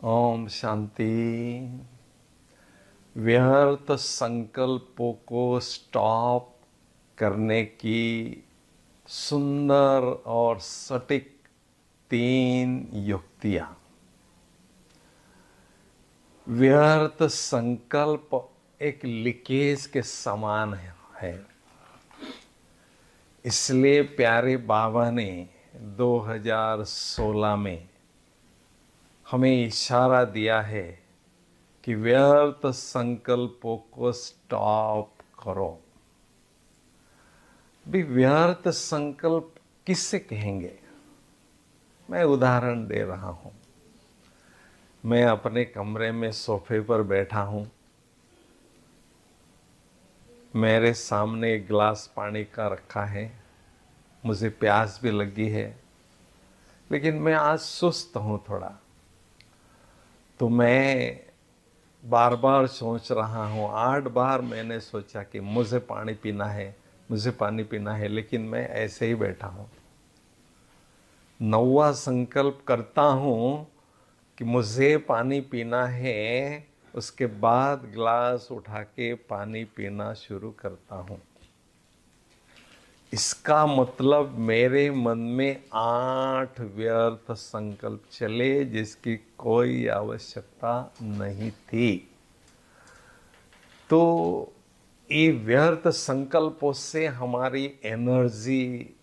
ओम शांति। व्यर्थ संकल्पों को स्टॉप करने की सुंदर और सटीक 3 युक्तियां। व्यर्थ संकल्प एक लीकेज के समान है। इसलिए प्यारे बाबा ने 2016 में हमें इशारा दिया है कि व्यर्थ संकल्पों को स्टॉप करो। भी व्यर्थ संकल्प किससे कहेंगे? मैं उदाहरण दे रहा हूं। मैं अपने कमरे में सोफे पर बैठा हूं। मेरे सामने एक गिलास पानी का रखा है। मुझे प्यास भी लगी है, लेकिन मैं आज सुस्त हूं थोड़ा। तो मैं बार बार सोच रहा हूँ, 8 बार मैंने सोचा कि मुझे पानी पीना है, मुझे पानी पीना है, लेकिन मैं ऐसे ही बैठा हूँ। 9वां संकल्प करता हूँ कि मुझे पानी पीना है, उसके बाद गिलास उठा के पानी पीना शुरू करता हूँ। इसका मतलब मेरे मन में 8 व्यर्थ संकल्प चले जिसकी कोई आवश्यकता नहीं थी। तो ये व्यर्थ संकल्पों से हमारी एनर्जी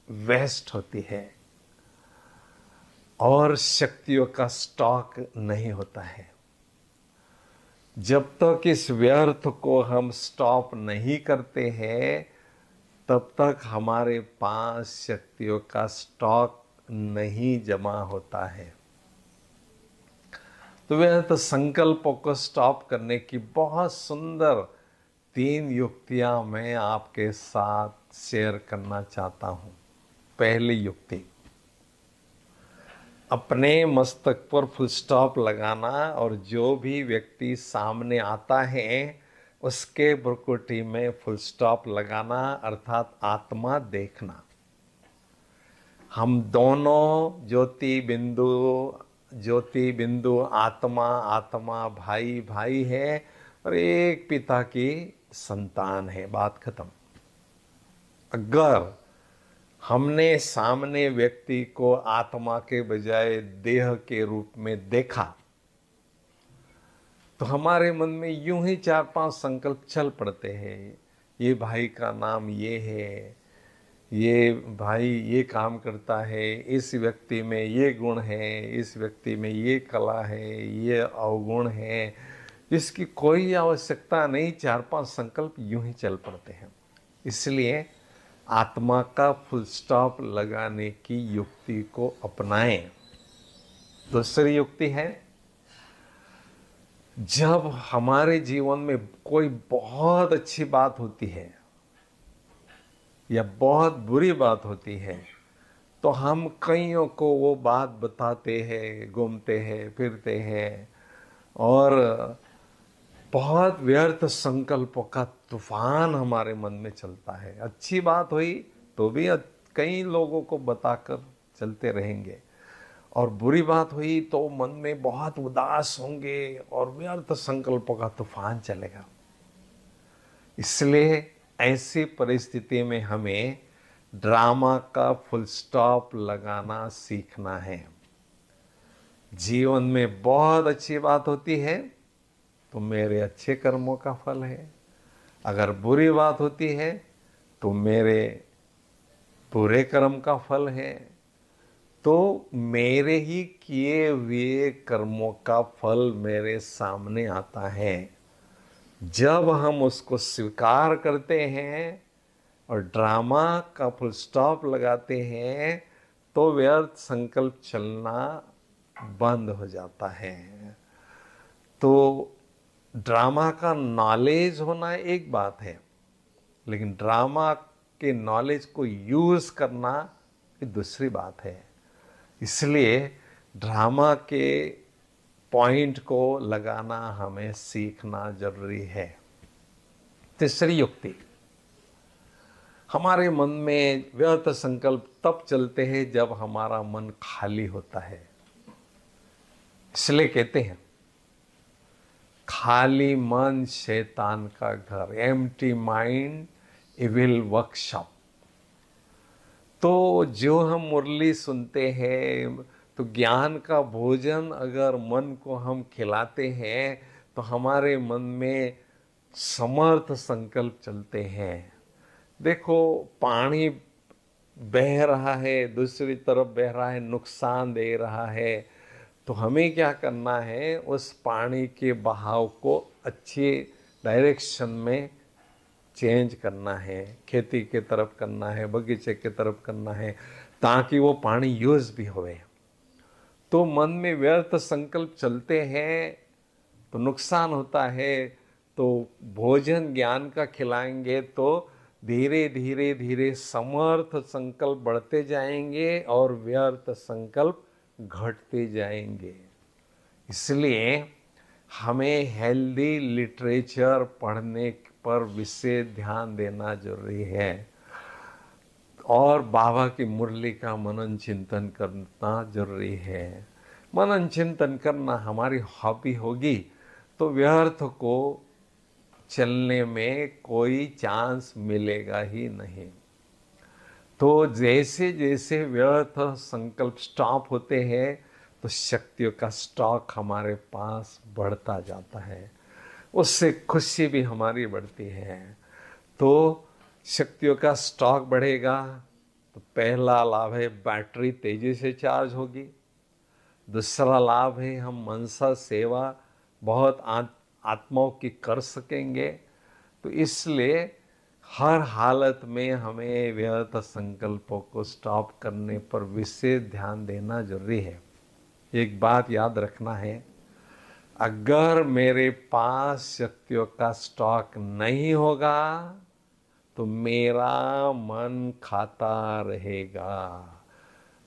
वेस्ट होती है और शक्तियों का स्टॉक नहीं होता है। जब तक इस व्यर्थ को हम स्टॉप नहीं करते हैं, तब तक हमारे पास शक्तियों का स्टॉक नहीं जमा होता है। तो व्यर्थ संकल्पों को स्टॉप करने की बहुत सुंदर 3 युक्तियां मैं आपके साथ शेयर करना चाहता हूं। पहली युक्ति, अपने मस्तक पर फुल स्टॉप लगाना और जो भी व्यक्ति सामने आता है उसके भ्रुकुटी में फुल स्टॉप लगाना, अर्थात आत्मा देखना। हम दोनों ज्योति बिंदु आत्मा आत्मा, भाई भाई है और एक पिता की संतान है। बात खत्म। अगर हमने सामने व्यक्ति को आत्मा के बजाय देह के रूप में देखा तो हमारे मन में यूं ही 4-5 संकल्प चल पड़ते हैं। ये भाई का नाम ये है, ये भाई ये काम करता है, इस व्यक्ति में ये गुण है, इस व्यक्ति में ये कला है, ये अवगुण है, जिसकी कोई आवश्यकता नहीं। 4-5 संकल्प यूं ही चल पड़ते हैं। इसलिए आत्मा का फुल स्टॉप लगाने की युक्ति को अपनाएं। दूसरी युक्ति है, जब हमारे जीवन में कोई बहुत अच्छी बात होती है या बहुत बुरी बात होती है, तो हम कईयों को वो बात बताते हैं, घूमते हैं, फिरते हैं और बहुत व्यर्थ संकल्पों का तूफान हमारे मन में चलता है। अच्छी बात हुई तो भी कई लोगों को बताकर चलते रहेंगे, और बुरी बात हुई तो मन में बहुत उदास होंगे और व्यर्थ संकल्पों का तूफान चलेगा। इसलिए ऐसी परिस्थिति में हमें ड्रामा का फुल स्टॉप लगाना सीखना है। जीवन में बहुत अच्छी बात होती है तो मेरे अच्छे कर्मों का फल है, अगर बुरी बात होती है तो मेरे बुरे कर्म का फल है। तो मेरे ही किए हुए कर्मों का फल मेरे सामने आता है। जब हम उसको स्वीकार करते हैं और ड्रामा का फुल स्टॉप लगाते हैं तो व्यर्थ संकल्प चलना बंद हो जाता है। तो ड्रामा का नॉलेज होना एक बात है, लेकिन ड्रामा के नॉलेज को यूज करना ये दूसरी बात है। इसलिए ड्रामा के पॉइंट को लगाना हमें सीखना जरूरी है। तीसरी युक्ति, हमारे मन में व्यर्थ संकल्प तब चलते हैं जब हमारा मन खाली होता है। इसलिए कहते हैं खाली मन शैतान का घर, एम्प्टी माइंड इविल वर्कशॉप। तो जो हम मुरली सुनते हैं, तो ज्ञान का भोजन अगर मन को हम खिलाते हैं तो हमारे मन में समर्थ संकल्प चलते हैं। देखो, पानी बह रहा है, दूसरी तरफ बह रहा है, नुकसान दे रहा है, तो हमें क्या करना है, उस पानी के बहाव को अच्छे डायरेक्शन में चेंज करना है, खेती के तरफ करना है, बगीचे के तरफ करना है, ताकि वो पानी यूज भी होवे। तो मन में व्यर्थ संकल्प चलते हैं तो नुकसान होता है। तो भोजन ज्ञान का खिलाएंगे तो धीरे धीरे धीरे समर्थ संकल्प बढ़ते जाएंगे और व्यर्थ संकल्प घटते जाएंगे। इसलिए हमें हेल्दी लिटरेचर पढ़ने पर विशेष ध्यान देना जरूरी है और बाबा की मुरली का मनन चिंतन करना जरूरी है। मनन चिंतन करना हमारी हॉबी होगी तो व्यर्थ को चलने में कोई चांस मिलेगा ही नहीं। तो जैसे जैसे व्यर्थ संकल्प स्टॉप होते हैं तो शक्तियों का स्टॉक हमारे पास बढ़ता जाता है, उससे खुशी भी हमारी बढ़ती है। तो शक्तियों का स्टॉक बढ़ेगा तो पहला लाभ है बैटरी तेजी से चार्ज होगी। दूसरा लाभ है हम मनसा सेवा बहुत आत्माओं की कर सकेंगे। तो इसलिए हर हालत में हमें व्यर्थ संकल्पों को स्टॉप करने पर विशेष ध्यान देना जरूरी है। एक बात याद रखना है, अगर मेरे पास शक्तियों का स्टॉक नहीं होगा तो मेरा मन खाता रहेगा।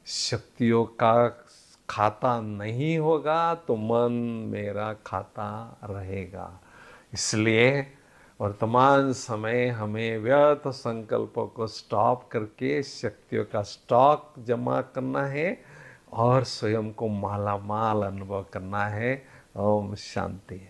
शक्तियों का खाता नहीं होगा तो मन मेरा खाता रहेगा। इसलिए वर्तमान समय हमें व्यर्थ संकल्पों को स्टॉप करके शक्तियों का स्टॉक जमा करना है और स्वयं को माला माल अनुभव करना है। ओम शांति।